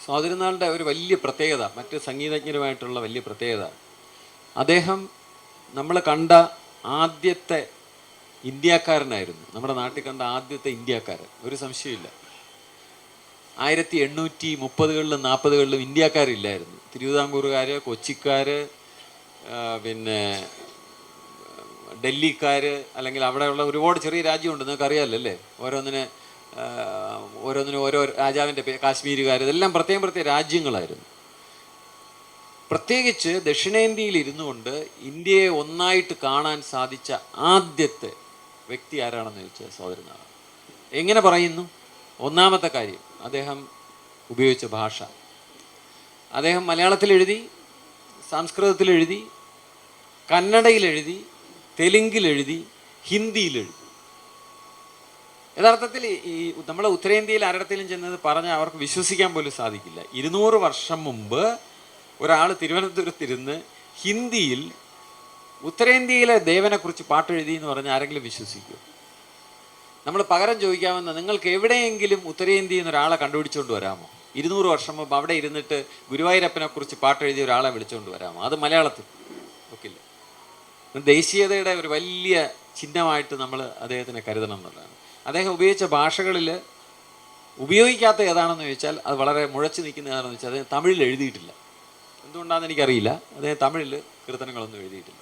സ്വാതിരുന്നാളിൻ്റെ ഒരു വലിയ പ്രത്യേകത, മറ്റ് സംഗീതജ്ഞരുമായിട്ടുള്ള വലിയ പ്രത്യേകത, അദ്ദേഹം നമ്മൾ കണ്ട ആദ്യത്തെ ഇന്ത്യക്കാരനായിരുന്നു. നമ്മുടെ നാട്ടിൽ കണ്ട ആദ്യത്തെ ഇന്ത്യക്കാരൻ, ഒരു സംശയമില്ല. 1830കളിലും 40കളിലും ഇന്ത്യക്കാരില്ലായിരുന്നു. തിരുവിതാംകൂറുകാർ, കൊച്ചിക്കാർ, പിന്നെ ഡൽഹിക്കാർ, അല്ലെങ്കിൽ അവിടെയുള്ള ഒരുപാട് ചെറിയ രാജ്യമുണ്ട്, നിങ്ങൾക്ക് അറിയാമല്ലോ അല്ലേ. ഓരോന്നിനും ഓരോ രാജാവിൻ്റെ കാശ്മീരുകാർ, ഇതെല്ലാം പ്രത്യേക രാജ്യങ്ങളായിരുന്നു. പ്രത്യേകിച്ച് ദക്ഷിണേന്ത്യയിൽ ഇരുന്നു കൊണ്ട് ഇന്ത്യയെ ഒന്നായിട്ട് കാണാൻ സാധിച്ച ആദ്യത്തെ വ്യക്തി ആരാണെന്ന് ചോദിച്ചാൽ സ്വാതിരുന്നാളാണ്. എങ്ങനെ പറയുന്നു? ഒന്നാമത്തെ കാര്യം, അദ്ദേഹം ഉപയോഗിച്ച ഭാഷ. അദ്ദേഹം മലയാളത്തിൽ എഴുതി, സംസ്കൃതത്തിൽ എഴുതി, കന്നഡയിൽ എഴുതി, തെലുങ്കിൽ എഴുതി, ഹിന്ദിയിൽ എഴുതി. യഥാർത്ഥത്തിൽ ഈ നമ്മളെ ഉത്തരേന്ത്യയിൽ ആരുടെയും ചെന്നത് പറഞ്ഞാൽ അവർക്ക് വിശ്വസിക്കാൻ പോലും സാധിക്കില്ല. 200 വർഷം മുമ്പ് ഒരാൾ തിരുവനന്തപുരത്തിരുന്ന് ഹിന്ദിയിൽ ഉത്തരേന്ത്യയിലെ ദേവനെക്കുറിച്ച് പാട്ടെഴുതി എന്ന് പറഞ്ഞാൽ ആരെങ്കിലും വിശ്വസിക്കുമോ? നമ്മൾ പകരം ചോദിക്കാമെന്ന്, നിങ്ങൾക്ക് എവിടെയെങ്കിലും ഉത്തരേന്ത്യയിൽ നിന്ന് ഒരാളെ കണ്ടുപിടിച്ചുകൊണ്ട് വരാമോ? 200 വർഷം മുമ്പ് അവിടെ ഇരുന്നിട്ട് ഗുരുവായൂരപ്പനെക്കുറിച്ച് പാട്ടെഴുതിയ ഒരാളെ വിളിച്ചുകൊണ്ട് വരാമോ? അത് മലയാളത്തിൽ ഒക്കില്ല. ദേശീയതയുടെ ഒരു വലിയ ചിഹ്നമായിട്ട് നമ്മൾ അദ്ദേഹത്തിനെ കരുതണം എന്നുള്ളതാണ്. അദ്ദേഹം ഉപയോഗിച്ച ഭാഷകളിൽ ഉപയോഗിക്കാത്ത ഏതാണെന്ന് ചോദിച്ചാൽ അത് വളരെ മുഴച്ചു നിൽക്കുന്ന ഏതാണെന്ന് വെച്ചാൽ അദ്ദേഹം തമിഴിൽ എഴുതിയിട്ടില്ല. എന്തുകൊണ്ടാണെന്ന് എനിക്കറിയില്ല. അദ്ദേഹം തമിഴിൽ കീർത്തനങ്ങളൊന്നും എഴുതിയിട്ടില്ല.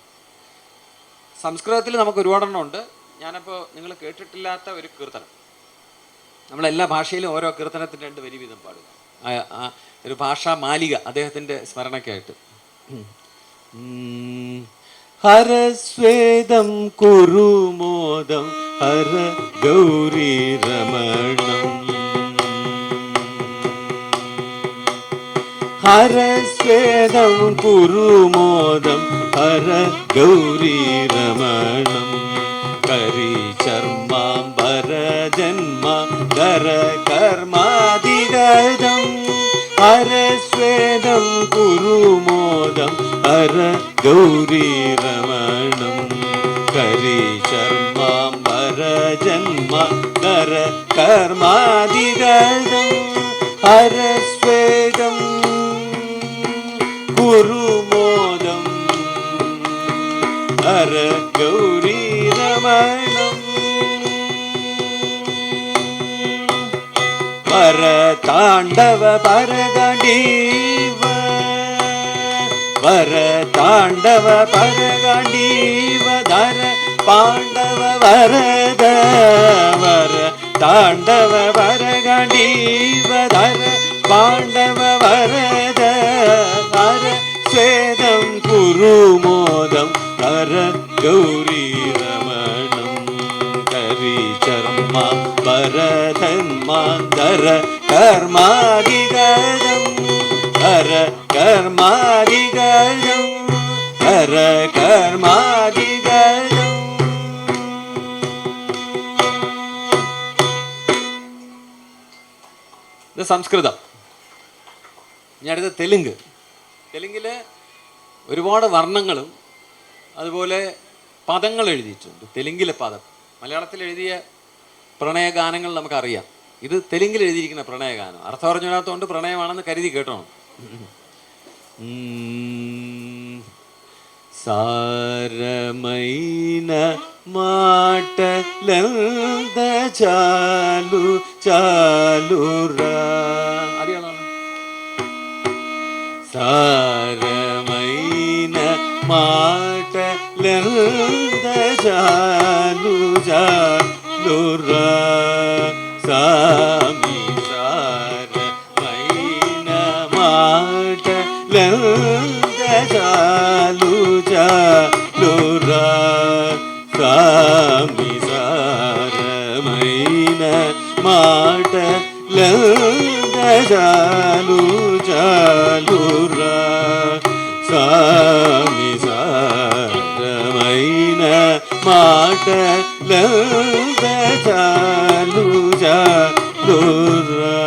സംസ്കൃതത്തിൽ നമുക്ക് ഒരുപാടെണ്ണം ഉണ്ട്. ഞാനപ്പോൾ നിങ്ങൾ കേട്ടിട്ടില്ലാത്ത ഒരു കീർത്തനം, നമ്മളെല്ലാ ഭാഷയിലും ഓരോ കീർത്തനത്തിന് 2 വരി വീതം പാടുക. ഒരു ഭാഷാ മാലിക അദ്ദേഹത്തിൻ്റെ സ്മരണയ്ക്കായിട്ട്. ഹരസ്വേദം കുരുമോദം ഹര ഗൗരി രമണം, ഹരസ്വേദം കുരുമോദം ഹര ഗൗരി രമണം, കരി ചർമാംബര ജന്മധര കർമാധിഗതം, ഹരസ്വേദം കുരുമോദം ഹര ഗൗരി രമണം, കരി ചർമാംബര ജന്മധര കർമാധിഗതം, ഹരസ്വേദം കുരുമോദം ഹര ഗൗരി രമണം, വരതാണ്ഡവ പരഗാണ്ഡീവ, വരതാണ്ഡവ പരഗാണ്ഡീവ ധര പാണ്ഡവ വരദ, വരതാണ്ഡവ പരഗാണ്ഡീവ ധര പാണ്ഡവ വരദ, ഹര സ്വേദം കുരുമോദം ഹര ഗൗരി രമണം, കരി ചർമാ ഭരധന്മാന്തര കർമാധിഗതം, ഹര കർമാധിഗതം, ഹര കർമാധിഗതം. ഇത് സംസ്കൃതം. ഇനി അടുത്ത തെലുങ്ക്. തെലുങ്കിൽ ഒരുപാട് വർണ്ണങ്ങളും അതുപോലെ പദങ്ങൾ എഴുതിയിട്ടുണ്ട്. തെലുങ്കിലെ പദം, മലയാളത്തിൽ എഴുതിയ പ്രണയഗാനങ്ങൾ നമുക്കറിയാം. ഇത് തെലുങ്കിൽ എഴുതിയിരിക്കുന്ന പ്രണയഗാനം. അർത്ഥം അറിഞ്ഞില്ലാത്തതുകൊണ്ട് പ്രണയമാണെന്ന് കരുതി കേട്ടോണം. സാരമൈന മാട്ടലന്ദ ചാലു ചാലുറാ, അറിയാണോ? സാരമൈന മാട്ടലന്ദ ചാലു ചാലുറാ, സാമി സാരമൈന മാട്ടലന്ദ ചാലു ചാലുറാ, സാമി സാരമൈന മാട്ടലന്ദ ചാലു ചാലുറാ, സാമി സാരമൈന മാട്ടലന്ദ ചാലു ചാലുറാ,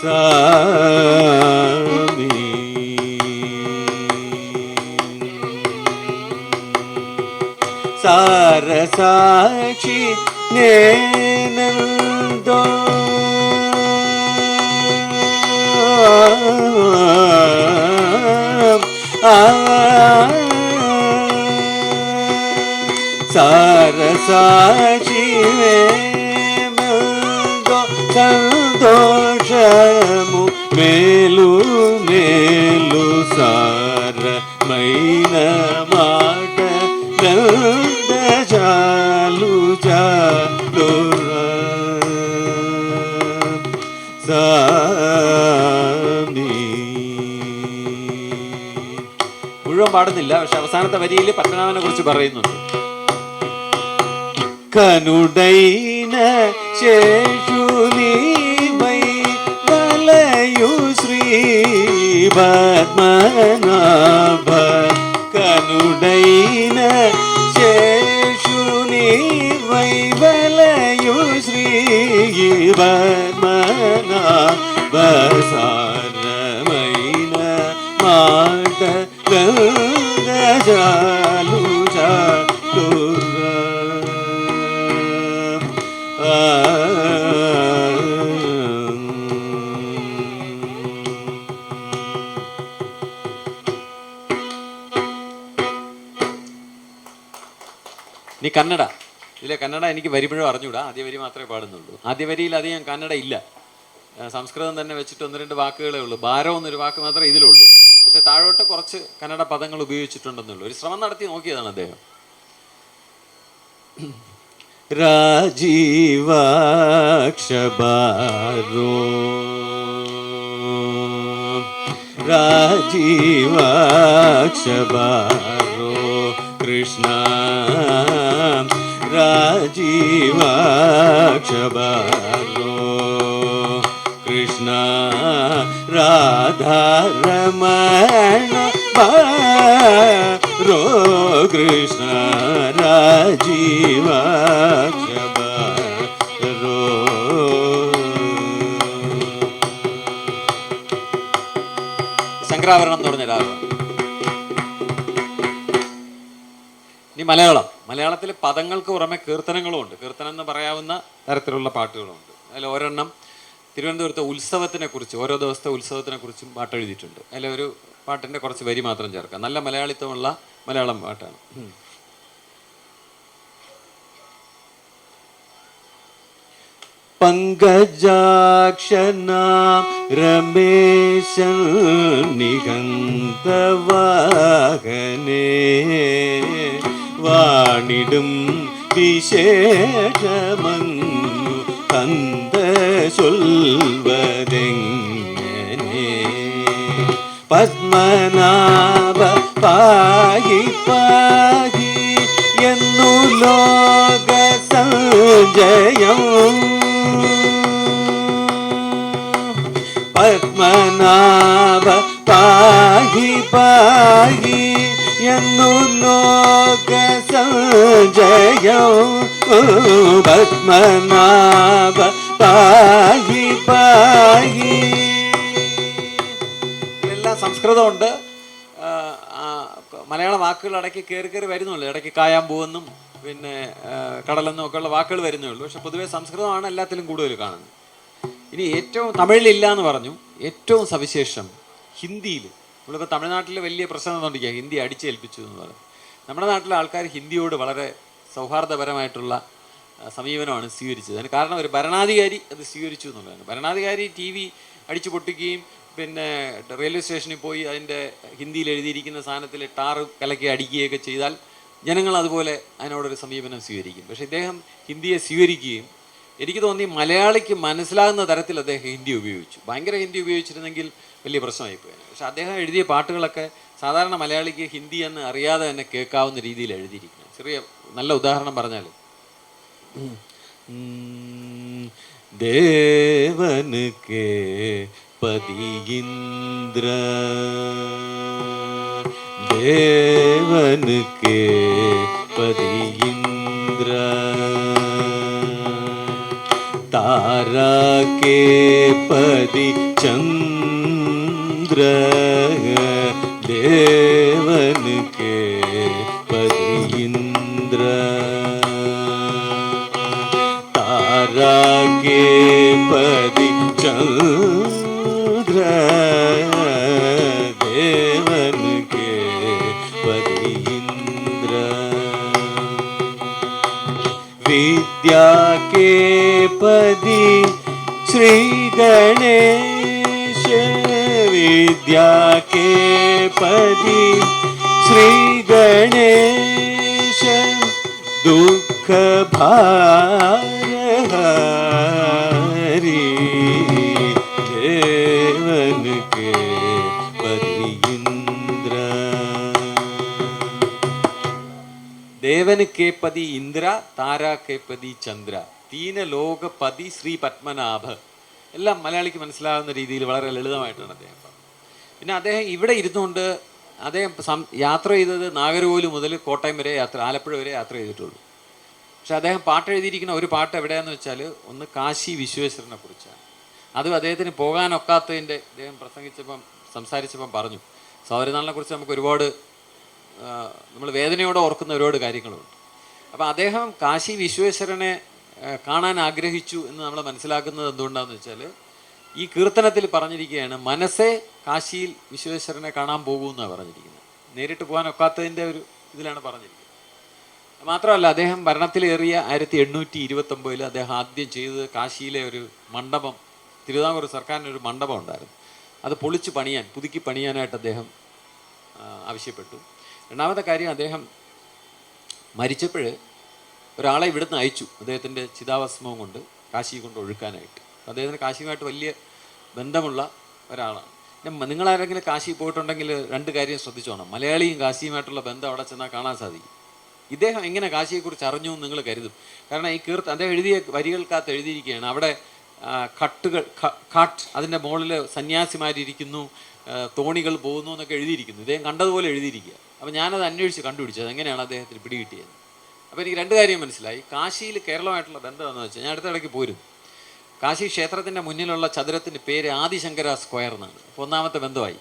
സാമി. സാരസാക്ഷി നേനന്ദോ సాచివే సంతోషము మేలు మేలు సారమైన మాట చాలు చాలు മുഴുവൻ പാടുന്നില്ല, പക്ഷെ അവസാനത്തെ വരിയിൽ പത്മനാഭനെ കുറിച്ച് പറയുന്നുണ്ട്. കനുടൈന ശേഷുനീവൈ വലയു ശ്രീ പത്മനാഭ കനുടൈന ശേഷുനീവൈ വലയു ശ്രീ പത്മനാഭ സാരമൈന మాట చాలు చాలు നീ കന്നഡ. ഇതിലെ കന്നഡ എനിക്ക് വരിപ്പോഴും അറിഞ്ഞൂടാ, ആദ്യ വരി മാത്രമേ പാടുന്നുള്ളൂ. ആദ്യ വരിയിൽ അധികം കന്നഡ ഇല്ല, സംസ്കൃതം തന്നെ വെച്ചിട്ട് 1-2 വാക്കുകളേ ഉള്ളൂ. ഭാരം എന്നൊരു വാക്ക് മാത്രമേ ഇതിലുള്ളൂ. പക്ഷെ താഴോട്ട് കുറച്ച് കന്നഡ പദങ്ങൾ ഉപയോഗിച്ചിട്ടുണ്ടെന്നുള്ളൂ. ഒരു ശ്രമം നടത്തി നോക്കിയതാണ് അദ്ദേഹം. രാജീവാക്ഷബാരോ രാജീവാക്ഷബാരോ കൃഷ്ണ രാജീവാക്ഷബാരോ കൃഷ്ണ രാധാരമണ ബാരോ കൃഷ്ണ രാജീവാക്ഷബാരോ. ശങ്കരാഭരണം എന്ന് പറഞ്ഞ രാഗം. ഇനി മലയാളത്തിൽ പദങ്ങൾക്ക് പുറമെ കീർത്തനങ്ങളും ഉണ്ട്. കീർത്തനം എന്ന് പറയാവുന്ന തരത്തിലുള്ള പാട്ടുകളുണ്ട്. അതിൽ ഒരെണ്ണം തിരുവനന്തപുരത്തെ ഉത്സവത്തിനെ കുറിച്ച്, ഓരോ ദിവസത്തെ ഉത്സവത്തിനെ കുറിച്ചും പാട്ട് എഴുതിയിട്ടുണ്ട്. അതിൽ ഒരു പാട്ടിൻ്റെ കുറച്ച് വരി മാത്രം ചേർക്കാം. നല്ല മലയാളിത്വമുള്ള മലയാളം പാട്ടാണ്. പങ്കജാക്ഷനാം രമേശൻ നിഗന്ധവാഹനേ വാണിടും വിശേഷമങ്ങു കന്ത ചൊൽവതെങ്ങനെ പത്മനാഭ പാഹി പാഹി എന്നു ലോക സഞ്ജയം പത്മനാഭ പാഹി പാഹി എന്നു ലോക സഞ്ജയം പത്മനാഭ പാഹി പാഹി. ഇതെല്ലാം സംസ്കൃതമുണ്ട്. മലയാള വാക്കുകൾ ഇടയ്ക്ക് കയറി വരുന്നുള്ളൂ. ഇടയ്ക്ക് കായാമ്പൂവെന്നും പിന്നെ കടലെന്നും ഒക്കെ ഉള്ള വാക്കുകൾ വരുന്നേ ഉള്ളൂ. പക്ഷെ പൊതുവെ സംസ്കൃതമാണ് എല്ലാത്തിലും കൂടുതൽ കാണുന്നത്. ഇനി ഏറ്റവും തമിഴിലില്ല എന്ന് പറഞ്ഞു. ഏറ്റവും സവിശേഷം ഹിന്ദിയിൽ. നമ്മളിപ്പോൾ തമിഴ്നാട്ടിൽ വലിയ പ്രശ്നം തോന്നിക്കുക ഹിന്ദി അടിച്ചേൽപ്പിച്ചു എന്ന് പറയും. നമ്മുടെ നാട്ടിലെ ആൾക്കാർ ഹിന്ദിയോട് വളരെ സൗഹാർദ്ദപരമായിട്ടുള്ള സമീപനമാണ് സ്വീകരിച്ചത്. അതിന് കാരണം ഒരു ഭരണാധികാരി അത് സ്വീകരിച്ചു എന്നുള്ളതാണ്. ഭരണാധികാരി TV അടിച്ചു പൊട്ടിക്കുകയും പിന്നെ റെയിൽവേ സ്റ്റേഷനിൽ പോയി അതിൻ്റെ ഹിന്ദിയിൽ എഴുതിയിരിക്കുന്ന സാധനത്തിൽ ടാറ് കലക്കി അടിക്കുകയൊക്കെ ചെയ്താൽ ജനങ്ങൾ അതുപോലെ അതിനോടൊരു സമീപനം സ്വീകരിക്കും. പക്ഷേ ഇദ്ദേഹം ഹിന്ദിയെ സ്വീകരിക്കുകയും എനിക്ക് തോന്നി മലയാളിക്ക് മനസ്സിലാകുന്ന തരത്തിൽ അദ്ദേഹം ഹിന്ദി ഉപയോഗിച്ചു. ഭയങ്കര ഹിന്ദി ഉപയോഗിച്ചിരുന്നെങ്കിൽ വലിയ പ്രശ്നമായിപ്പോയി. പക്ഷെ അദ്ദേഹം എഴുതിയ പാട്ടുകളൊക്കെ സാധാരണ മലയാളിക്ക് ഹിന്ദി എന്ന് അറിയാതെ തന്നെ കേൾക്കാവുന്ന രീതിയിൽ എഴുതിയിരിക്കുന്നത്. ചെറിയ നല്ല ഉദാഹരണം പറഞ്ഞാൽ ദേവനുക്കേ പതിയിന്ദ്ര ദേവനുക്കേ പതിയിന്ദ്ര താരാ കേ പതി ചന്ദ്ര ദേവനുക്കേ പതിയിന്ദ്ര താരാ കേ പതി ചന്ദ്ര ദേവനുക്കേ പതിയിന്ദ്ര गणेश विद्या के पति श्री गणेश दुख भारी देवन के पति इंद्र देवन के पति इंद्र तारा के पति चंद्र तीन लोक पति श्री പത്മനാഭ എല്ലാം മലയാളിക്ക് മനസ്സിലാകുന്ന രീതിയിൽ വളരെ ലളിതമായിട്ടാണ് അദ്ദേഹം പറഞ്ഞത്. പിന്നെ അദ്ദേഹം ഇവിടെ ഇരുന്നുകൊണ്ട് അദ്ദേഹം യാത്ര ചെയ്തത് നാഗർകോവിൽ മുതൽ കോട്ടയം വരെ ആലപ്പുഴ വരെ യാത്ര ചെയ്തിട്ടുള്ളൂ. പക്ഷെ അദ്ദേഹം പാട്ട് എഴുതിയിരിക്കുന്ന ഒരു പാട്ട് എവിടെയാണെന്ന് വെച്ചാൽ ഒന്ന് കാശി വിശ്വേശ്വരനെ കുറിച്ചാണ്. അതും അദ്ദേഹത്തിന് പോകാനൊക്കാത്തതിൻ്റെ അദ്ദേഹം സംസാരിച്ചപ്പം പറഞ്ഞു. സൗരനാളിനെ കുറിച്ച് നമുക്ക് ഒരുപാട് നമ്മൾ വേദനയോടെ ഓർക്കുന്ന ഒരുപാട് കാര്യങ്ങളുണ്ട്. അപ്പോൾ അദ്ദേഹം കാശി വിശ്വേശ്വരനെ കാണാൻ ആഗ്രഹിച്ചു എന്ന് നമ്മൾ മനസ്സിലാക്കുന്നത് എന്തുകൊണ്ടാണെന്ന് വെച്ചാൽ ഈ കീർത്തനത്തിൽ പറഞ്ഞിരിക്കുകയാണ് മനസ്സേ കാശിയിൽ വിശ്വേശ്വരനെ കാണാൻ പോകുമെന്നാണ് പറഞ്ഞിരിക്കുന്നത്. നേരിട്ട് പോകാനൊക്കാത്തതിൻ്റെ ഒരു ഇതിലാണ് പറഞ്ഞിരിക്കുന്നത്. മാത്രമല്ല അദ്ദേഹം ഭരണത്തിലേറിയ 1829 അദ്ദേഹം ആദ്യം ചെയ്തത് കാശിയിലെ ഒരു മണ്ഡപം, തിരുവിതാംകൂർ സർക്കാരിനൊരു മണ്ഡപം ഉണ്ടായിരുന്നു, അത് പൊളിച്ച് പുതുക്കി പണിയാനായിട്ട് അദ്ദേഹം ആവശ്യപ്പെട്ടു. രണ്ടാമത്തെ കാര്യം, അദ്ദേഹം മരിച്ചപ്പോൾ ഒരാളെ ഇവിടുന്ന് അയച്ചു അദ്ദേഹത്തിൻ്റെ ചിതാഭസ്മവും കൊണ്ട് കാശി കൊണ്ട് ഒഴുക്കാനായിട്ട്. അദ്ദേഹത്തിന് കാശിയുമായിട്ട് വലിയ ബന്ധമുള്ള ഒരാളാണ്. നിങ്ങളാരെങ്കിലും കാശി പോയിട്ടുണ്ടെങ്കിൽ രണ്ട് കാര്യം ശ്രദ്ധിച്ചോണം. മലയാളിയും കാശിയുമായിട്ടുള്ള ബന്ധം അവിടെ ചെന്നാൽ കാണാൻ സാധിക്കും. ഇദ്ദേഹം എങ്ങനെ കാശിയെക്കുറിച്ച് അറിഞ്ഞു എന്ന് നിങ്ങൾ കരുതും. കാരണം ഈ അദ്ദേഹം എഴുതിയ വരികൾക്കകത്ത് എഴുതിയിരിക്കുകയാണ്, അവിടെ ഘാട്ട് അതിൻ്റെ മുകളിൽ സന്യാസിമാരിയ്ക്കുന്നു, തോണികൾ പോകുന്നു എന്നൊക്കെ എഴുതിയിരിക്കുന്നു. ഇദ്ദേഹം കണ്ടതുപോലെ എഴുതിയിരിക്കുക. അപ്പോൾ ഞാനത് അന്വേഷിച്ച് കണ്ടുപിടിച്ചത് അതെങ്ങനെയാണ് അദ്ദേഹത്തിന് പിടികിട്ടിയത്. അപ്പോൾ എനിക്ക് രണ്ട് കാര്യം മനസ്സിലായി. കാശിയിൽ കേരളമായിട്ടുള്ള ബന്ധം എന്ന് വെച്ചാൽ, ഞാൻ അടുത്തിടയ്ക്ക് പോരും, കാശി ക്ഷേത്രത്തിൻ്റെ മുന്നിലുള്ള ചതുരത്തിൻ്റെ പേര് ആദിശങ്കര സ്ക്വയർ എന്നാണ്. അപ്പോൾ ഒന്നാമത്തെ ബന്ധമായി.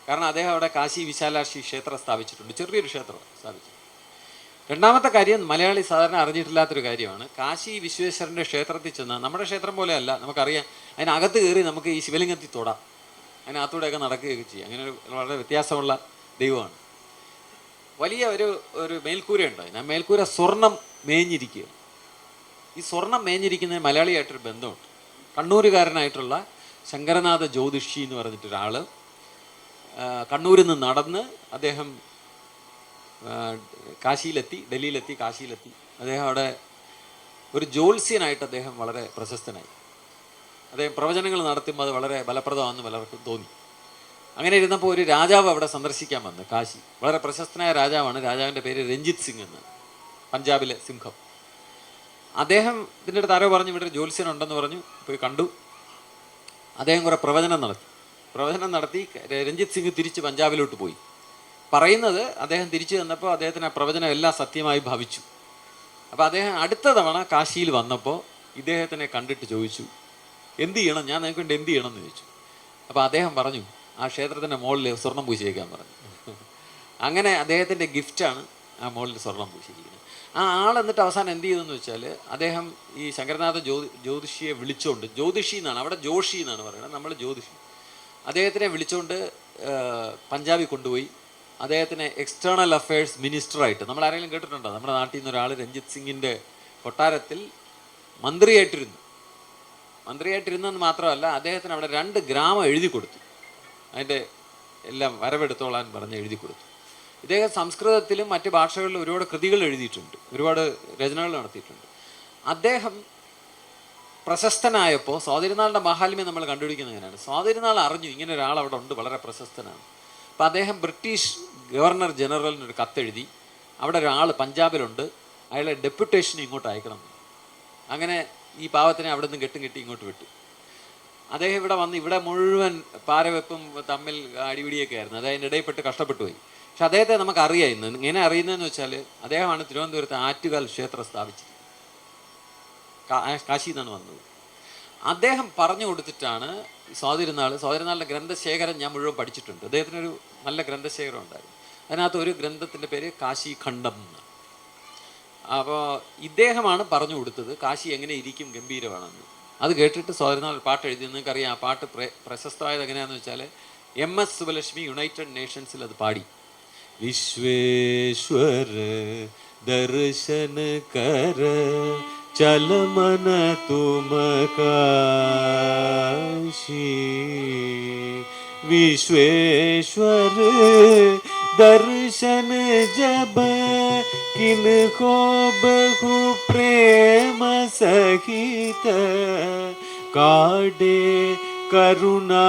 കാരണം അദ്ദേഹം അവിടെ കാശി വിശാലാക്ഷി ക്ഷേത്രം സ്ഥാപിച്ചിട്ടുണ്ട്, ചെറിയൊരു ക്ഷേത്രം സ്ഥാപിച്ചു. രണ്ടാമത്തെ കാര്യം, മലയാളി സാധാരണ അറിഞ്ഞിട്ടില്ലാത്തൊരു കാര്യമാണ്, കാശി വിശ്വേശ്വരൻ്റെ ക്ഷേത്രത്തിൽ ചെന്നാൽ നമ്മുടെ ക്ഷേത്രം പോലെയല്ല, നമുക്കറിയാം, അതിനകത്ത് കയറി നമുക്ക് ഈ ശിവലിംഗത്തിൽ തൊടാം, അതിനകത്തൂടെയൊക്കെ നടക്കുകയൊക്കെ ചെയ്യാം. അങ്ങനെ ഒരു വളരെ വ്യത്യാസമുള്ള ദൈവമാണ്. വലിയ ഒരു മേൽക്കൂരയുണ്ട്, ആ മേൽക്കൂര സ്വർണം മേഞ്ഞിരിക്കുക. ഈ സ്വർണം മേഞ്ഞിരിക്കുന്നതിന് മലയാളിയായിട്ടൊരു ബന്ധമുണ്ട്. കണ്ണൂരുകാരനായിട്ടുള്ള ശങ്കരനാഥ ജ്യോതിഷി എന്ന് പറഞ്ഞിട്ടൊരാൾ കണ്ണൂരിൽ നിന്ന് നടന്ന് അദ്ദേഹം കാശിയിലെത്തി, ഡൽഹിയിലെത്തി, കാശിയിലെത്തി. അദ്ദേഹം അവിടെ ഒരു ജ്യോത്സ്യനായിട്ട് അദ്ദേഹം വളരെ പ്രശസ്തനായി. അദ്ദേഹം പ്രവചനങ്ങൾ നടത്തുമ്പോൾ അത് വളരെ ഫലപ്രദമാണെന്ന് പലർക്കും തോന്നി. അങ്ങനെ ഇരുന്നപ്പോൾ ഒരു രാജാവ് അവിടെ സന്ദർശിക്കാൻ വന്നു, കാശി. വളരെ പ്രശസ്തനായ രാജാവാണ്. രാജാവിൻ്റെ പേര് രഞ്ജിത് സിംഗ് എന്ന്, പഞ്ചാബിലെ സിംഹം. അദ്ദേഹം ഇതിൻ്റെ അടുത്ത് ആരോ പറഞ്ഞു ഇവിടെ ഒരു ജ്യോത്സ്യനുണ്ടെന്ന് പറഞ്ഞു, പോയി കണ്ടു. അദ്ദേഹം കുറേ പ്രവചനം നടത്തി. രഞ്ജിത് സിംഗ് തിരിച്ച് പഞ്ചാബിലോട്ട് പോയി. പറയുന്നത് അദ്ദേഹം തിരിച്ചു വന്നപ്പോൾ അദ്ദേഹത്തിന് ആ പ്രവചനം എല്ലാം സത്യമായി ഭവിച്ചു. അപ്പോൾ അദ്ദേഹം അടുത്ത തവണ കാശിയിൽ വന്നപ്പോൾ ഇദ്ദേഹത്തിനെ കണ്ടിട്ട് ചോദിച്ചു, എന്ത് ചെയ്യണം, ഞാൻ നിനക്ക് വേണ്ടി എന്ത് ചെയ്യണം എന്ന് ചോദിച്ചു. അപ്പോൾ അദ്ദേഹം പറഞ്ഞു, ആ ക്ഷേത്രത്തിൻ്റെ മുകളിൽ സ്വർണം പൂശിയേക്കാൻ പറഞ്ഞു. അങ്ങനെ അദ്ദേഹത്തിൻ്റെ ഗിഫ്റ്റാണ് ആ മുകളിൽ സ്വർണം പൂശിയിരിക്കുന്നത്. ആ ആൾ എന്നിട്ട് അവസാനം എന്ത് ചെയ്തെന്ന് വെച്ചാൽ, അദ്ദേഹം ഈ ശങ്കരനാഥ ജ്യോതിഷിയെ വിളിച്ചുകൊണ്ട്, ജ്യോതിഷി എന്നാണ് അവിടെ, ജോഷി എന്നാണ് പറയുന്നത്, നമ്മൾ ജ്യോതിഷി, അദ്ദേഹത്തിനെ വിളിച്ചുകൊണ്ട് പഞ്ചാബിൽ കൊണ്ടുപോയി അദ്ദേഹത്തിന് എക്സ്റ്റേണൽ അഫയേഴ്സ് മിനിസ്റ്ററായിട്ട്, നമ്മൾ ആരെങ്കിലും കേട്ടിട്ടുണ്ടോ, നമ്മുടെ നാട്ടിൽ നിന്ന് ഒരാൾ രഞ്ജിത് സിംഗിൻ്റെ കൊട്ടാരത്തിൽ മന്ത്രിയായിട്ടിരുന്നെന്ന് മാത്രമല്ല, അദ്ദേഹത്തിന് അവിടെ 2 ഗ്രാമം എഴുതി കൊടുത്തു, അതിൻ്റെ എല്ലാം വരവെടുത്തോളാൻ പറഞ്ഞ് എഴുതി കൊടുത്തു. ഇദ്ദേഹം സംസ്കൃതത്തിലും മറ്റ് ഭാഷകളിലും ഒരുപാട് കൃതികൾ എഴുതിയിട്ടുണ്ട്, ഒരുപാട് രചനകൾ നടത്തിയിട്ടുണ്ട്. അദ്ദേഹം പ്രശസ്തനായപ്പോൾ സ്വാതിരുനാളിൻ്റെ മഹാത്മ്യം നമ്മൾ കണ്ടുപിടിക്കുന്നത് എങ്ങനെയാണ്, സ്വാതിരുനാൾ അറിഞ്ഞു ഇങ്ങനെ ഒരാൾ അവിടെ ഉണ്ട്, വളരെ പ്രശസ്തനാണ്. അപ്പോൾ അദ്ദേഹം ബ്രിട്ടീഷ് ഗവർണർ ജനറലിനൊരു കത്തെഴുതി, അവിടെ ഒരാൾ പഞ്ചാബിലുണ്ട്, അയാളെ ഡെപ്യൂട്ടേഷൻ ഇങ്ങോട്ട് അയക്കണം. അങ്ങനെ ഈ പാവത്തിനെ അവിടെ നിന്ന് കെട്ടി ഇങ്ങോട്ട് വിട്ടു. അദ്ദേഹം ഇവിടെ വന്ന് ഇവിടെ മുഴുവൻ പാരവെപ്പും തമ്മിൽ അടിപിടിയൊക്കെ ആയിരുന്നു. അദ്ദേഹം ഇടയിൽപ്പെട്ട് കഷ്ടപ്പെട്ടു പോയി. പക്ഷെ അദ്ദേഹത്തെ നമുക്കറിയാം. ഇന്ന് ഇങ്ങനെ അറിയുന്നതെന്ന് വെച്ചാൽ, അദ്ദേഹമാണ് തിരുവനന്തപുരത്ത് ആറ്റുകാൽ ക്ഷേത്രം സ്ഥാപിച്ചത്, കാശിയിൽ നിന്നാണ് വന്നത്. അദ്ദേഹം പറഞ്ഞു കൊടുത്തിട്ടാണ് സ്വാതിരുനാളിൻ്റെ ഗ്രന്ഥശേഖരം ഞാൻ മുഴുവൻ പഠിച്ചിട്ടുണ്ട്. അദ്ദേഹത്തിനൊരു നല്ല ഗ്രന്ഥശേഖരം ഉണ്ടായിരുന്നു. അതിനകത്ത് ഒരു ഗ്രന്ഥത്തിൻ്റെ പേര് കാശി ഖണ്ഡം എന്നാണ്. അപ്പോൾ ഇദ്ദേഹമാണ് പറഞ്ഞു കൊടുത്തത് കാശി എങ്ങനെ ഇരിക്കും ഗംഭീരമാണെന്ന്. അത് കേട്ടിട്ട് സ്വാതിരുനാൾ പാട്ട് എഴുതി. നിങ്ങൾക്കറിയാം ആ പാട്ട് പ്രശസ്തമായത് എങ്ങനെയാണെന്ന് വെച്ചാൽ, MS സുബലക്ഷ്മി യുണൈറ്റഡ് നേഷൻസിൽ അത് പാടി. വിശ്വേശ്വര ദർശന കര चल मन तुम काशी। विश्वेश्वर दर्शन जब किनको बहु प्रेम सहित, काडे करुणा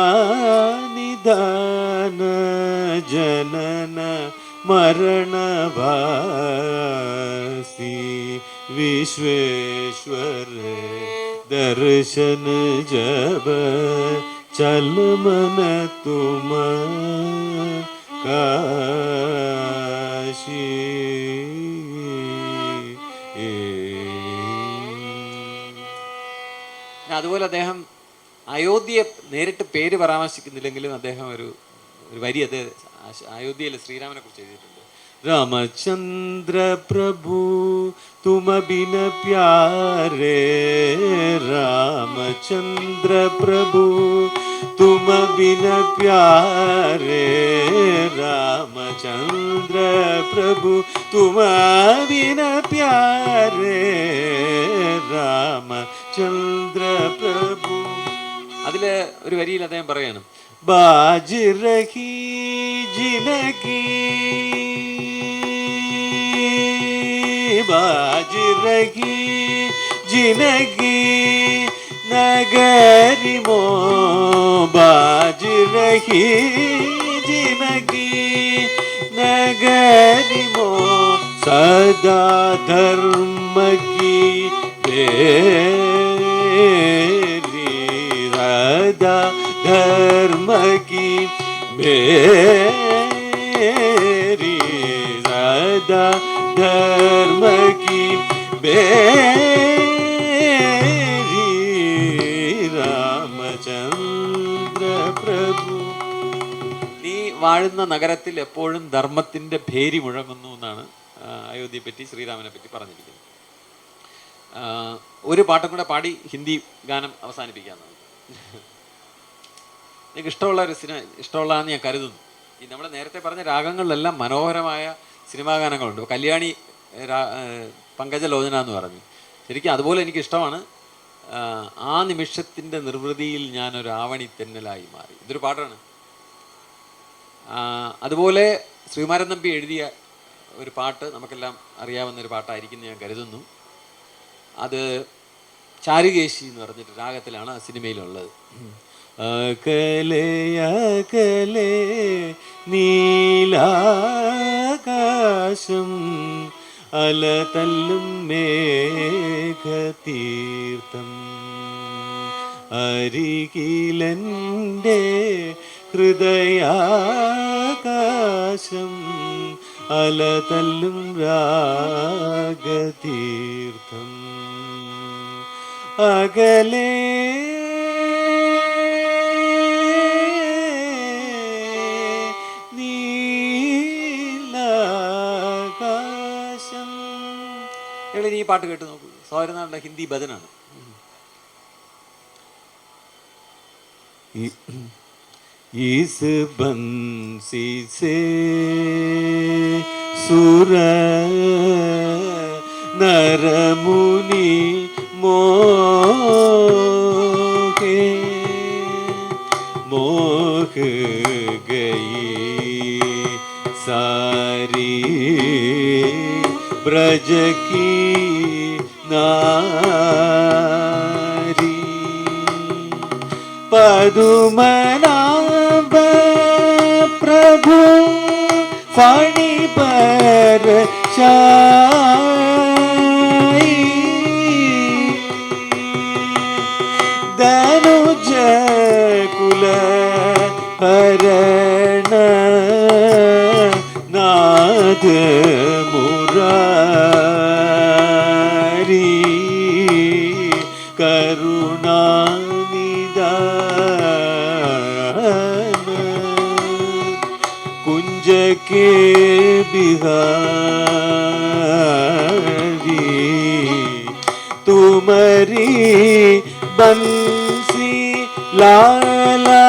निदान जनन मरण भासी। विश्वेश्वर दर्शन जब चल मन तुम काशी। അതുപോലെ അദ്ദേഹം അയോധ്യയെ നേരിട്ട് പേര് പരാമർശിക്കുന്നില്ലെങ്കിലും അദ്ദേഹം ഒരു വരി അത് അയോധ്യയിലെ ശ്രീരാമനെ കുറിച്ച് എഴുതിയിട്ടുണ്ട്. रामचंद्र प्रभु तुम बिन प्यारे, रामचंद्र प्रभु तुम बिन प्यारे, रामचंद्र प्रभु तुम बिन प्यारे, रामचंद्र प्रभु. അതിൽ ഒരു വരിയിൽ അദ്ദേഹം പറയാണ്, बाज रही जिंदगी, बाज रही जिंदगी नगरी मो, बाज रही जिंदगी नगरी मो, सदा धर्म की बेरी, सदा धर्म की बेरी, सदा धर्म की बेरी, रामचंद्र प्रभु. നീ വാഴുന്ന നഗരത്തിൽ എപ്പോഴും ധർമ്മത്തിൻ്റെ ഭേരി മുഴങ്ങുന്നു എന്നാണ് അയോധ്യയെ പറ്റി ശ്രീരാമനെ പറ്റി പറഞ്ഞിരിക്കുന്നത്. ഒരു പാട്ടും കൂടെ പാടി ഹിന്ദി ഗാനം അവസാനിപ്പിക്കാമെന്നാണ്. നിങ്ങൾക്ക് ഇഷ്ടമുള്ള ഒരു സിനിമ ഇഷ്ടമുള്ളതാണെന്ന് ഞാൻ കരുതുന്നു. ഈ നമ്മൾ നേരത്തെ പറഞ്ഞ രാഗങ്ങളിലെല്ലാം മനോഹരമായ സിനിമാ ഗാനങ്ങളുണ്ട്. കല്യാണി പങ്കജലോചന എന്ന് പറഞ്ഞു. ശരിക്കും അതുപോലെ എനിക്കിഷ്ടമാണ് ആ നിമിഷത്തിൻ്റെ നിർവൃതിയിൽ ഞാനൊരു ആവണി തെന്നലായി മാറി. ഇതൊരു പാട്ടാണ്. അതുപോലെ ശ്രീകുമാരൻ തമ്പി എഴുതിയ ഒരു പാട്ട് നമുക്കെല്ലാം അറിയാവുന്നൊരു പാട്ടായിരിക്കും ഞാൻ കരുതുന്നു. അത് ചാരുകേശി എന്ന് പറഞ്ഞിട്ട് രാഗത്തിലാണ് ആ സിനിമയിലുള്ളത്. അകലെ അകലെ നീലാകാശം അലതല്ലും മേഘതീർത്ഥം, അരികിലെൻ്റെ ഹൃദയാകാശം അലതല്ലും രാഗതീർത്ഥം. അകലെ ഈ പാട്ട് കേട്ട് നോക്കൂ. സൗരനാടിന്റെ ഹിന്ദി ഭജനാണ്. इस बंसी से सुर नर मुनि मोहे मोह गई सारी ब्रज की नारी। पदुमनाभ प्रभु फणि पर छाई, धनुज कुल हरण नाद मुरारी, करुणानिदान कुंज के बिहारी। तुमरी बंसी लाला